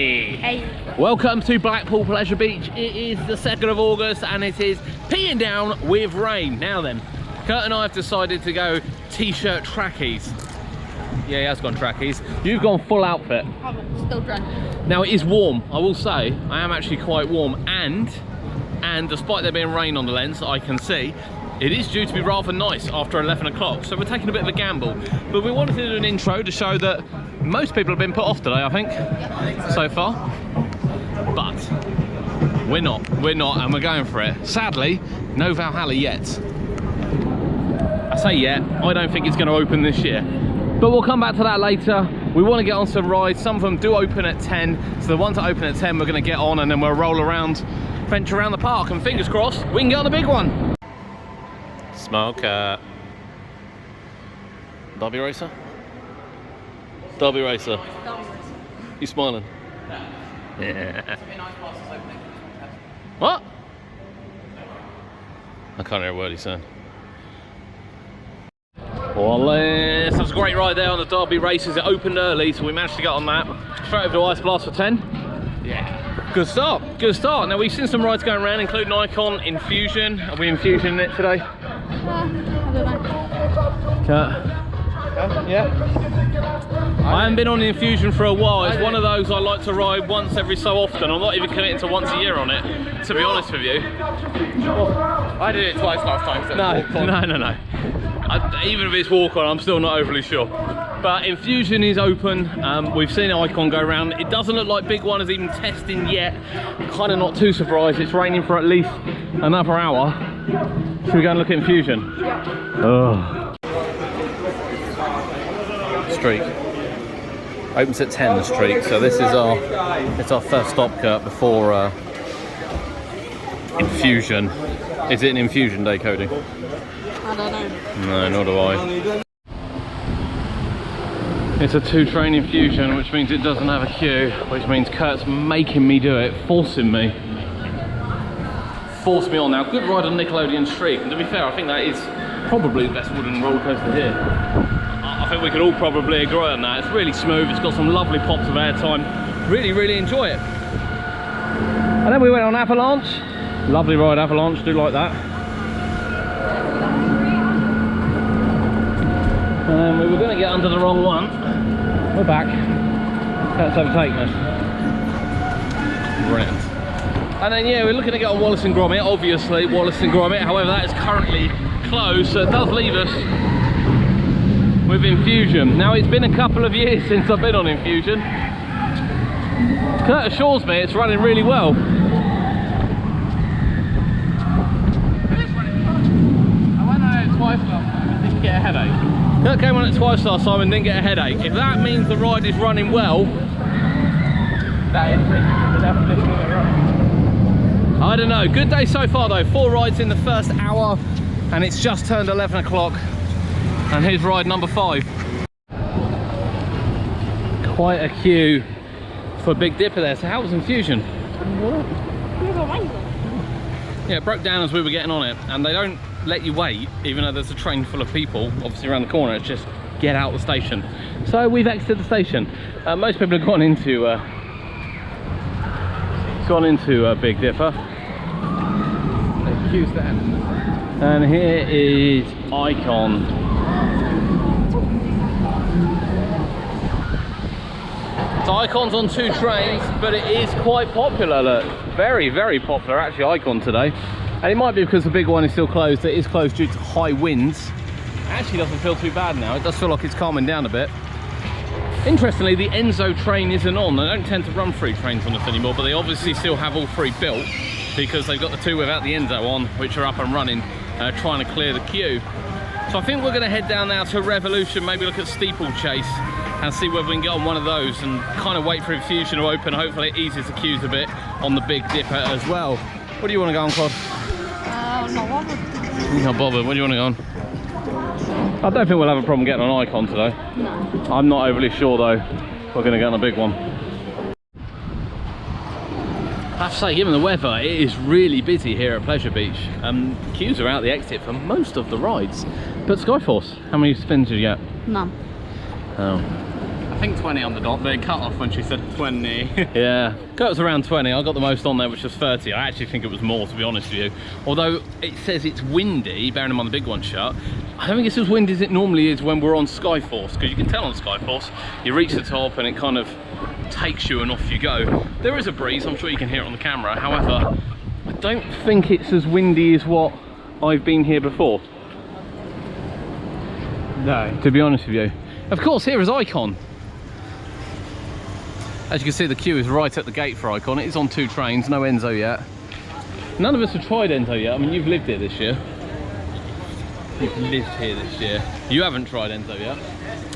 Hey! Hey! Welcome to Blackpool Pleasure Beach. It is the 2nd of August and it is peeing down with rain. Now then, Kurt and I have decided to go t-shirt trackies. Yeah, he has gone trackies. You've gone full outfit. I'm still drunk. Now it is warm, I will say. I am actually quite warm and despite there being rain on the lens, I can see it is due to be rather nice after 11 o'clock, so we're taking a bit of a gamble. But we wanted to do an intro to show that most people have been put off today, I think, so far. But we're not, and we're going for it. Sadly, no Valhalla yet. I say yet, I don't think it's going to open this year. But we'll come back to that later. We want to get on some rides. Some of them do open at 10, so the ones that open at 10 we're going to get on, and then we'll roll around, venture around the park, and fingers crossed, we can get on the big one. Smoker. Derby racer? Derby racer. You smiling? Yeah. What? I can't hear a word he's saying. Well, that was a great ride there on the Derby races. It opened early, so we managed to get on that. Straight over to Ice Blast for 10. Yeah. Good start, good start. Now we've seen some rides going around, including Icon, Infusion. Are we Infusion in it today? I don't know. Yeah. I haven't been on Infusion for a while. It's one of those I like to ride once every so often. I'm not even committing to once a year on it, to be honest with you. I did it twice last time. So No. Even if it's walk on, I'm still not overly sure. But Infusion is open. We've seen Icon go around. It doesn't look like Big One is even testing yet. Kind of not too surprised. It's raining for at least another hour. Should we go and look at Infusion? Yeah. Oh. Streak. Opens at 10, the Streak. So this is our first stop, Kurt, before Infusion. Is it an Infusion day, Cody? I don't know. No, nor do I. It's a 2-train Infusion, which means it doesn't have a queue, which means Kurt's making me do it, forcing me. Force me on now. Good ride on Nickelodeon Streak, and to be fair, I think that is probably the best wooden roller coaster here. I think we could all probably agree on that. It's really smooth, it's got some lovely pops of airtime. Really enjoy it. And then we went on Avalanche. Lovely ride, Avalanche, do like that. We were going to get under the wrong one. We're back. That's overtaken us. Brilliant. And then yeah, we're looking to get on Wallace and Gromit, obviously Wallace and Gromit. However, that is currently closed, so it does leave us with Infusion. Now it's been a couple of years since I've been on Infusion. Kurt assures me it's running really well. I went on it twice last time and didn't get a headache. Kurt came on it twice last time and didn't get a headache. If that means the ride is running well, That is the definition of it running. I don't know. Good day so far though. 4 rides in the first hour and it's just turned 11 o'clock. And here's ride number 5. Quite a queue for Big Dipper there. So how was Infusion? Yeah, it broke down as we were getting on it, and they don't let you wait, even though there's a train full of people, obviously around the corner. It's just get out the station. So we've exited the station. Most people have gone into Big Dipper. The queue's there. And here is Icon. So Icon's on 2 trains, but it is quite popular. Look, very popular actually, Icon today. And it might be because the big one is still closed. It is closed due to high winds. It actually doesn't feel too bad now. It does feel like it's calming down a bit. Interestingly, the Enzo train isn't on. They don't tend to run 3 trains on us anymore, but they obviously still have all 3 built because they've got the 2 without the Enzo on, which are up and running, trying to clear the queue. So I think we're going to head down now to Revolution, maybe look at Steeplechase and see whether we can get on one of those and kind of wait for Infusion to open. Hopefully it eases the queues a bit on the Big Dipper as well. What do you want to go on, Cod? Not bothered. You're not bothered. What do you want to go on? I don't think we'll have a problem getting on Icon today. No. I'm not overly sure though. We're going to get on a big one. I have to say, given the weather, it is really busy here at Pleasure Beach. Queues are out the exit for most of the rides. But Skyforce, how many spins did you get? None. Oh. think 20 on the dot, but it cut off when she said 20. Yeah, it was around 20. I got the most on there, which was 30. I actually think it was more, to be honest with you. Although it says it's windy, bearing in mind the big one shut, I don't think it's as windy as it normally is when we're on Skyforce, because you can tell on Skyforce, you reach the top and it kind of takes you and off you go. There is a breeze, I'm sure you can hear it on the camera. However, I don't think it's as windy as what I've been here before. No. To be honest with you. Of course, here is Icon. As you can see, the queue is right at the gate for Icon. It is on 2 trains, no Enzo yet. None of us have tried Enzo yet. I mean, you've lived here this year. You've lived here this year. You haven't tried Enzo yet.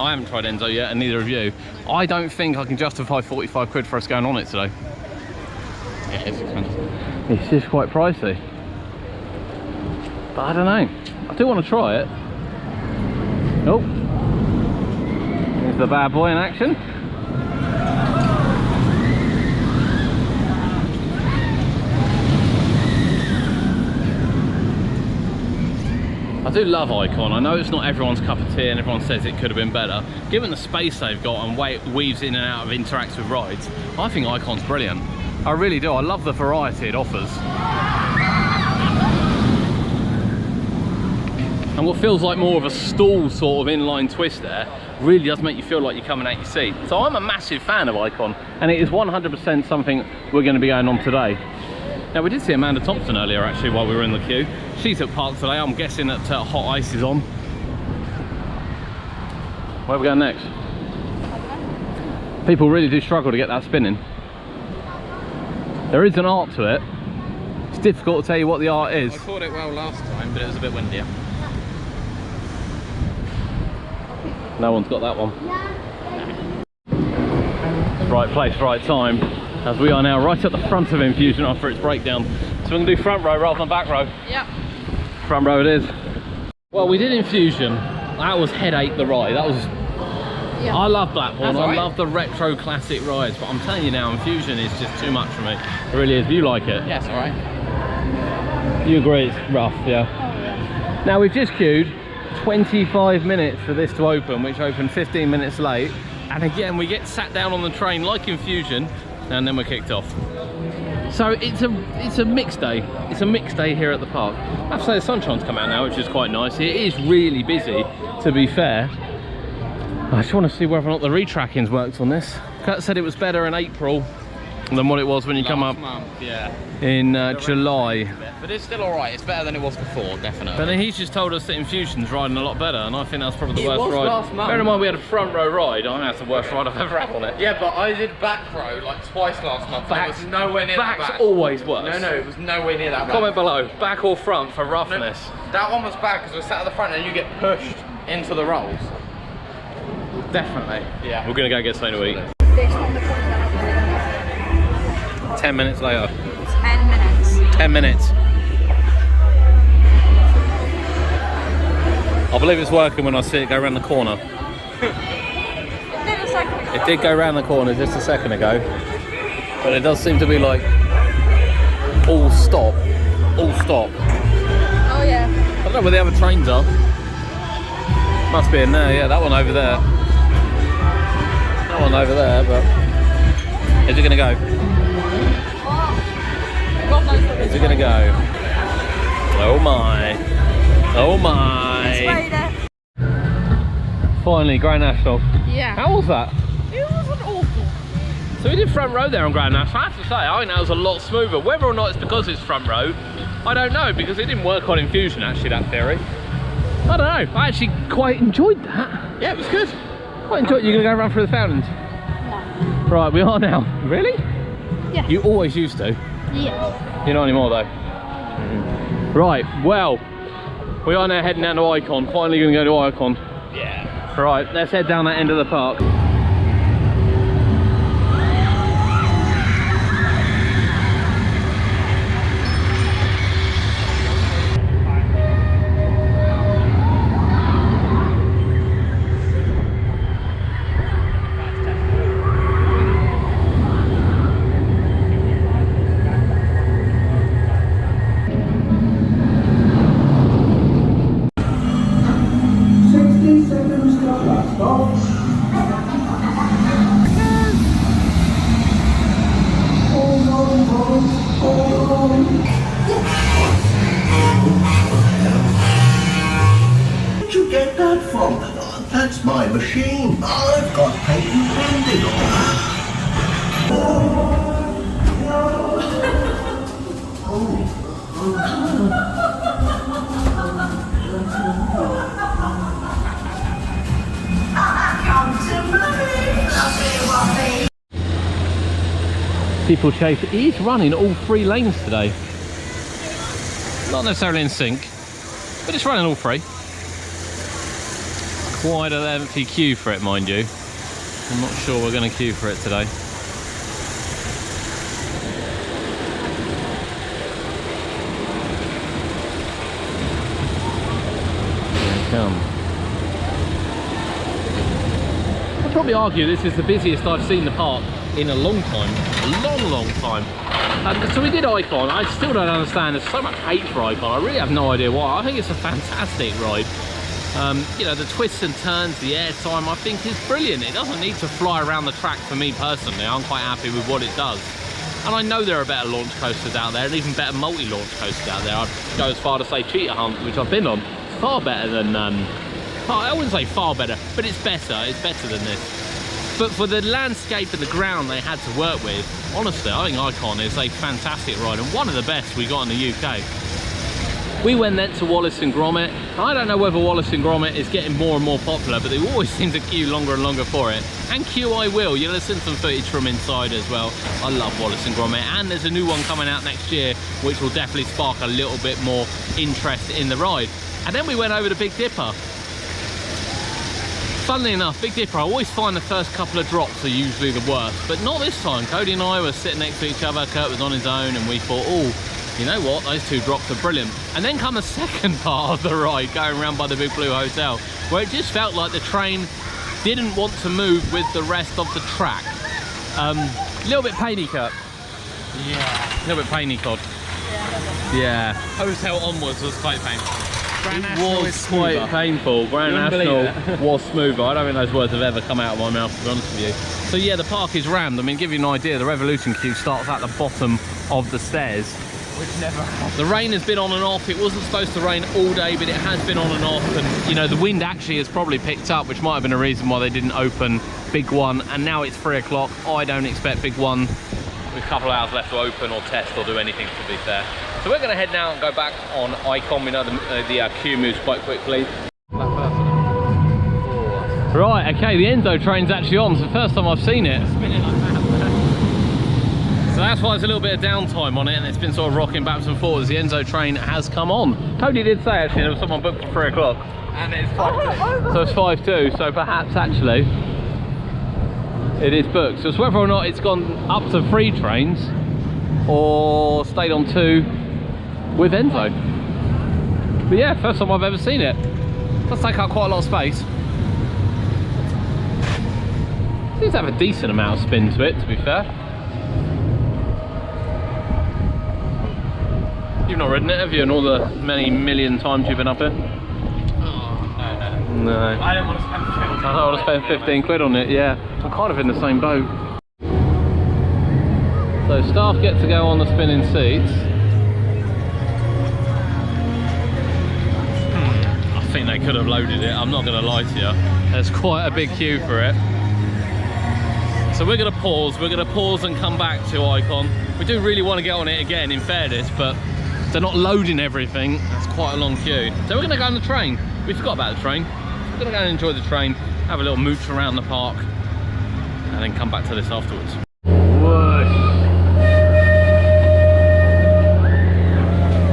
I haven't tried Enzo yet, and neither of you. I don't think I can justify 45 quid for us going on it today. Yeah, it's expensive. It's just quite pricey. But I don't know. I do want to try it. Oh. Here's the bad boy in action. I do love Icon. I know it's not everyone's cup of tea and everyone says it could have been better. Given the space they've got and way it weaves in and out of interacts with rides, I think Icon's brilliant. I really do. I love the variety it offers. And what feels like more of a stall sort of inline twist there really does make you feel like you're coming out your seat. So I'm a massive fan of Icon, and it is 100% something we're going to be going on today. Now, we did see Amanda Thompson earlier actually while we were in the queue. She's at Park today. I'm guessing that Hot Ice is on. Where are we going next? People really do struggle to get that spinning. There is an art to it. It's difficult to tell you what the art is. I caught it well last time, but it was a bit windier. No one's got that one. Right place, right time. As we are now right at the front of Infusion after its breakdown. So we're going to do front row rather than back row. Yep. Front row it is. Well, we did Infusion. That was headache the ride. That was... Yeah. I love Blackpool. That's I right. love the retro classic rides. But I'm telling you now, Infusion is just too much for me. It really is. You like it? Yeah, it's alright. You agree it's rough, yeah? Oh, yeah. Now we've just queued 25 minutes for this to open, which opened 15 minutes late. And again, we get sat down on the train like Infusion, and then we're kicked off. So it's a mixed day. It's a mixed day here at the park. I have to say the sunshine's come out now, which is quite nice. It is really busy, to be fair. I just want to see whether or not the retracking's worked on this. Kurt said it was better in April than what it was when you come up month, yeah. in July. But it's still alright. It's better than it was before, definitely. But then he's just told us that Infusion's riding a lot better, and I think that's probably the worst was ride. last month. Bear in mind we had a front row ride. I think that's the worst ride I've ever had on it. Yeah, but I did back row like twice last month. And it was nowhere near that Back's back. always worse. No, no, it was nowhere near that back. Comment below, back or front for roughness. That one was bad because we're sat at the front and you get pushed into the rolls. Definitely. Yeah. We're gonna go get something to eat. 10 minutes later. 10 minutes. 10 minutes. I believe it's working when I see it go around the corner. It did go around the corner just a second ago, but it does seem to be like all stop, all stop. Oh yeah. I don't know where the other trains are. Must be in there, yeah, that one over there. That one over there, but is it gonna go? God knows what Is it gonna go? Oh my. Oh my. Finally, Grand National. Yeah. How was that? It wasn't awful. So we did front row there on Grand National. I have to say, I think that was a lot smoother. Whether or not it's because it's front row, I don't know, because it didn't work on Infusion actually, that theory. I don't know, I actually quite enjoyed that. Yeah, it was good. Quite enjoyed. You're gonna go run through the fountains? No. Right, we are now. Really? Yeah. You always used to. Yes. You're not anymore though. Right, well, we are now heading down to Icon. Finally gonna go to Icon. Yeah. Right, let's head down that end of the park. machine. I've got patent pending on that. People chase. He's running all 3 lanes today. Not necessarily in sync, but it's running all 3. Quite a lengthy queue for it, mind you. I'm not sure we're going to queue for it today. Here it comes. I'd probably argue this is the busiest I've seen the park in a long time. A long time. So we did Icon. I still don't understand. There's so much hate for Icon. I really have no idea why. I think it's a fantastic ride. You know, the twists and turns, the air time, I think is brilliant. It doesn't need to fly around the track for me personally. I'm quite happy with what it does. And I know there are better launch coasters out there and even better multi-launch coasters out there. I'd go as far to say Cheetah Hunt, which I've been on. It's far better than, I wouldn't say far better, but it's better. It's better than this. But for the landscape and the ground they had to work with, honestly, I think Icon is a fantastic ride and one of the best we got in the UK. We went then to Wallace and Gromit. I don't know whether Wallace and Gromit is getting more and more popular, but they always seem to queue longer and longer for it. And queue I will. You'll listen to some footage from inside as well. I love Wallace and Gromit, and there's a new one coming out next year, which will definitely spark a little bit more interest in the ride. And then we went over to Big Dipper. Funnily enough, Big Dipper, I always find the first couple of drops are usually the worst, but not this time. Cody and I were sitting next to each other, Kurt was on his own, and we thought, oh, you know what, those 2 drops are brilliant. And then come the second part of the ride, going around by the Big Blue Hotel, where it just felt like the train didn't want to move with the rest of the track. A little bit painy, Kurt. Yeah. A little bit painy, Cod. Yeah. Hotel onwards was quite painful. It was quite painful. Grand National was smoother. I don't think those words have ever come out of my mouth, to be honest with you. So yeah, the park is rammed. I mean, give you an idea, the Revolution queue starts at the bottom of the stairs. Which never happened. The rain has been on and off. It wasn't supposed to rain all day, but it has been on and off. And you know, the wind actually has probably picked up, which might have been a reason why they didn't open Big One. And now it's 3 o'clock. I don't expect Big One with a couple of hours left to open or test or do anything, to be fair. So we're going to head now and go back on Icon. We know the queue moves quite quickly. Right, okay, the Enzo train's actually on. It's the first time I've seen it. So that's why there's a little bit of downtime on it, and it's been sort of rocking backwards and forwards. The Enzo train has come on. Cody did say actually there was someone booked for 3 o'clock. And it's 5:02. So it's 5:02, so perhaps actually it is booked. So it's whether or not it's gone up to 3 trains or stayed on 2 with Enzo. But yeah, first time I've ever seen it. Does take up quite a lot of space. Seems to have a decent amount of spin to it, to be fair. You've not ridden it, have you, in all the many million times you've been up here? Oh, no. No. I don't want to spend 15 quid. I don't want to spend 15 quid on it, yeah. I'm kind of in the same boat. So staff get to go on the spinning seats. I think they could have loaded it, I'm not going to lie to you. There's quite a big queue for it. So we're going to pause and come back to Icon. We do really want to get on it again, in fairness, but they're not loading everything. That's quite a long queue. So we're going to go on the train. We forgot about the train. We're going to go and enjoy the train, have a little mooch around the park, and then come back to this afterwards. Whoosh.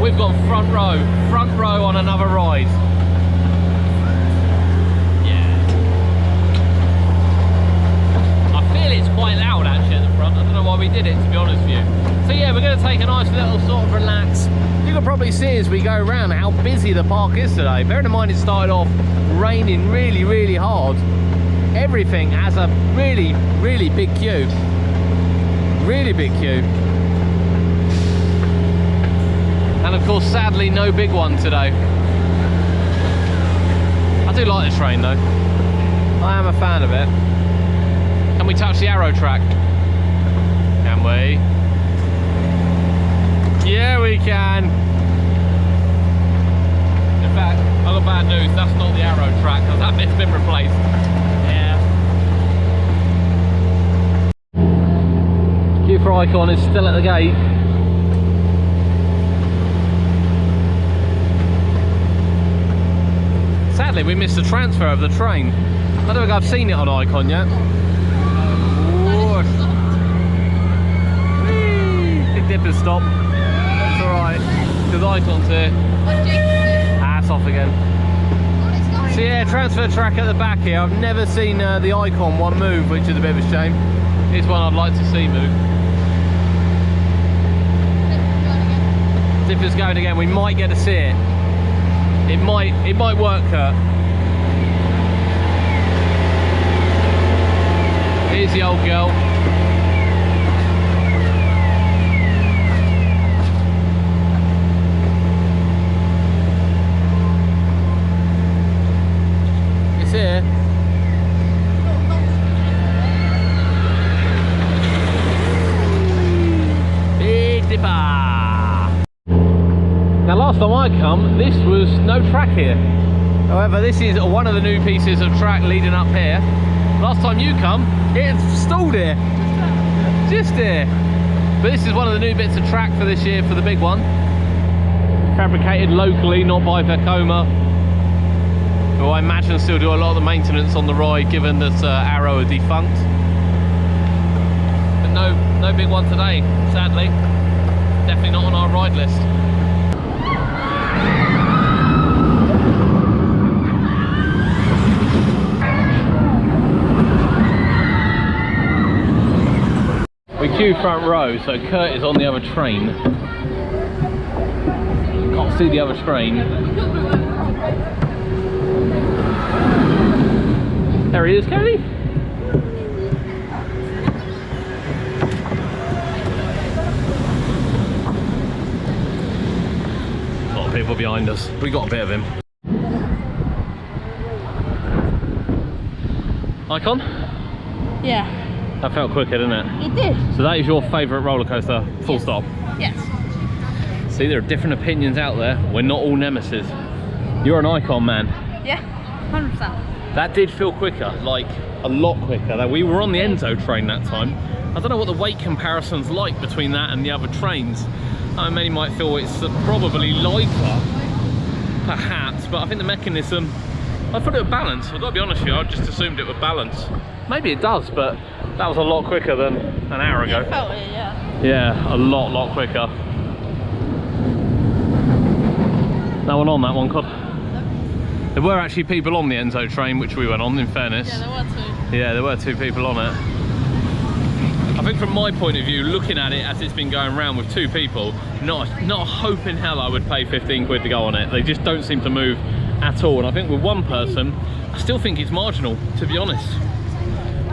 We've got front row on another ride. It's quite loud actually at the front. I don't know why we did it, to be honest with you. So yeah, we're going to take a nice little sort of relax. You can probably see as we go around how busy the park is today. Bearing in mind it started off raining really, really hard. Everything has a really, really big queue. Really big queue. And of course, sadly, no Big One today. I do like the train though. I am a fan of it. Can we touch the arrow track? Can we? Yeah, we can. In fact, I've got bad news. That's not the arrow track, because that bit's been replaced. icon is still at the gate. Sadly, we missed the transfer of the train. I don't think I've seen it on icon yet. Big dip and stop. It's alright, because icon's here. It's off again. So yeah, transfer track at the back here. I've never seen the icon one move, which is a bit of a shame. It's one I'd like to see move. Dipper's going again. We might get to see it. It might work, Kurt. Here's the old girl. It's here. Big Dipper. Now last time I come, this was no track here. However, this is one of the new pieces of track leading up here. Last time you come, it's stalled here. Just here. But this is one of the new bits of track for this year for the big one. Fabricated locally, not by Vekoma. Who I imagine still do a lot of the maintenance on the ride, given that Arrow are defunct. But no big one today, sadly. Definitely not on our ride list. We queue front row, so Kurt is on the other train. Can't see the other train. There he is, Cody. A lot of people behind us. We got a bit of him. Icon? Yeah. That felt quicker, didn't it? It did. So that is your favourite roller coaster, full stop? Yes. See, there are different opinions out there. We're not all nemesis. You're an Icon man. Yeah, 100%. That did feel quicker, like a lot quicker. We were on the Enzo train that time. I don't know what the weight comparison's like between that and the other trains. Many might feel it's probably lighter, perhaps, but I think the mechanism, I thought it would balance. I've got to be honest with you, I just assumed it would balance. Maybe it does, but that was a lot quicker than an hour ago. I felt it, yeah. Yeah, a lot quicker. No one on that one, Cod. There were actually people on the Enzo train, which we went on, in fairness. Yeah, there were two. Yeah, there were two people on it. I think from my point of view, looking at it as it's been going around with two people, not a hope in hell I would pay 15 quid to go on it. They just don't seem to move at all. And I think with one person, I still think it's marginal, to be honest.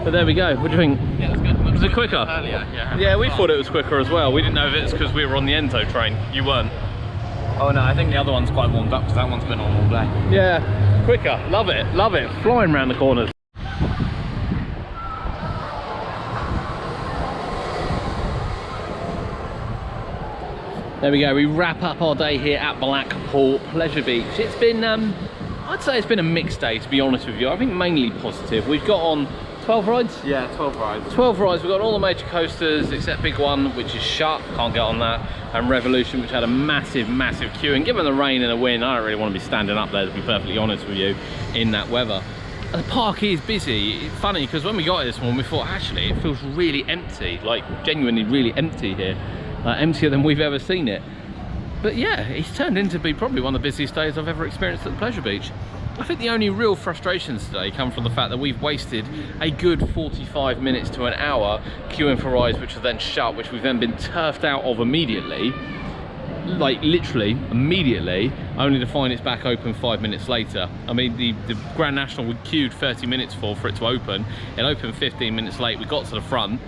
But there we go. What do you think? Yeah, that's good. Was it quicker? Earlier, yeah. Yeah, we thought it was quicker as well. We didn't know if it's because we were on the Enzo train. You weren't. Oh no, I think the other one's quite warmed up because that one's been on all day. Yeah, quicker. Love it. Love it. Flying around the corners. There we go. We wrap up our day here at Blackpool Pleasure Beach. It's been, I'd say it's been a mixed day, to be honest with you. I think mainly positive. We've got on 12 rides? Yeah, 12 rides. 12 rides. We've got all the major coasters except big one, which is shut, can't get on that, and Revolution, which had a massive queue. And given the rain and the wind, I don't really want to be standing up there, to be perfectly honest with you, in that weather. And the park is busy. It's funny because when we got here this morning, we thought actually it feels really empty, like genuinely really empty here, emptier than we've ever seen it. But yeah, it's turned into be probably one of the busiest days I've ever experienced at the Pleasure Beach. I think the only real frustrations today come from the fact that we've wasted a good 45 minutes to an hour queuing for rides which are then shut, which we've then been turfed out of immediately, like literally immediately, only to find it's back open 5 minutes later. I mean, the Grand National we queued 30 minutes for it to open. It opened 15 minutes late. We got to the front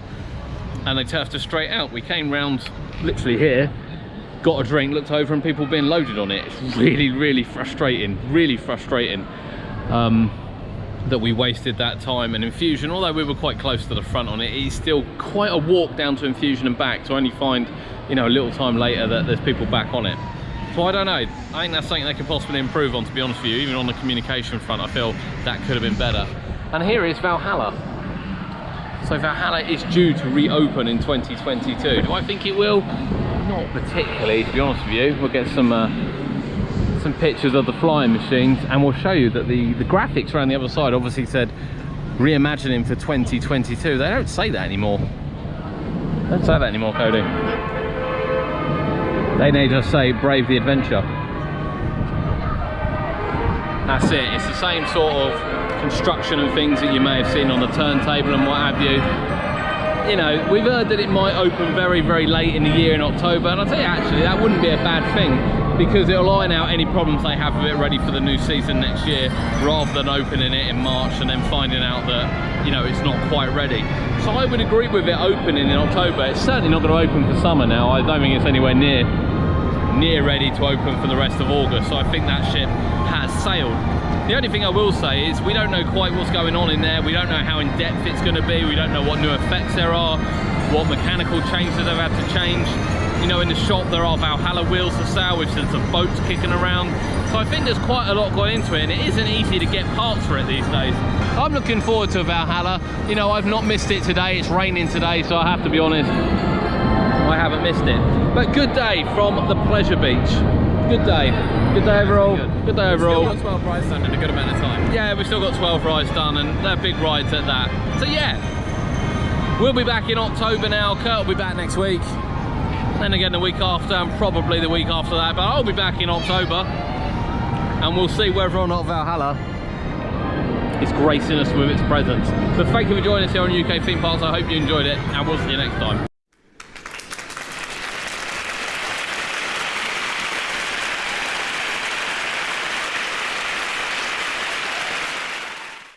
and they turfed us straight out. We came round literally here, got a drink, looked over and people being loaded on it. It's really frustrating, that we wasted that time. And Infusion, although we were quite close to the front on it, it's still quite a walk down to Infusion and back to only find, you know, a little time later that there's people back on it. So I don't know, I think that's something they could possibly improve on, to be honest with you. Even on the communication front, I feel that could have been better. And here is Valhalla. So Valhalla is due to reopen in 2022. Do I think it will? Not particularly, to be honest with you. We'll get some pictures of the flying machines, and we'll show you that the graphics around the other side obviously said reimagining for 2022. They don't say that anymore. Don't say that anymore, Cody. They just say brave the adventure. That's it. It's the same sort of construction and things that you may have seen on the turntable and what have you. You know, we've heard that it might open very, very late in the year in October, and I'll tell you actually, that wouldn't be a bad thing, because it'll iron out any problems they have with it ready for the new season next year, rather than opening it in March and then finding out that, you know, it's not quite ready. So I would agree with it opening in October. It's certainly not going to open for summer now. I don't think it's anywhere near ready to open for the rest of August, so I think that ship has sailed. The only thing I will say is we don't know quite what's going on in there. We don't know how in depth it's going to be. We don't know what new effects there are, what mechanical changes they've had to change. You know, in the shop there are Valhalla wheels for sale with some boats kicking around. So I think there's quite a lot gone into it, and it isn't easy to get parts for it these days. I'm looking forward to Valhalla. You know, I've not missed it today. It's raining today, so I have to be honest, I haven't missed it. But good day from the Pleasure Beach. Good day. Good day overall. Good day overall. We've still got 12 rides done in a good amount of time. Yeah, we've still got 12 rides done, and they're big rides at that. So yeah, we'll be back in October now. Kurt will be back next week. Then again the week after, and probably the week after that. But I'll be back in October, and we'll see whether or not Valhalla is gracing us with its presence. But thank you for joining us here on UK Theme Parks. I hope you enjoyed it, and we'll see you next time.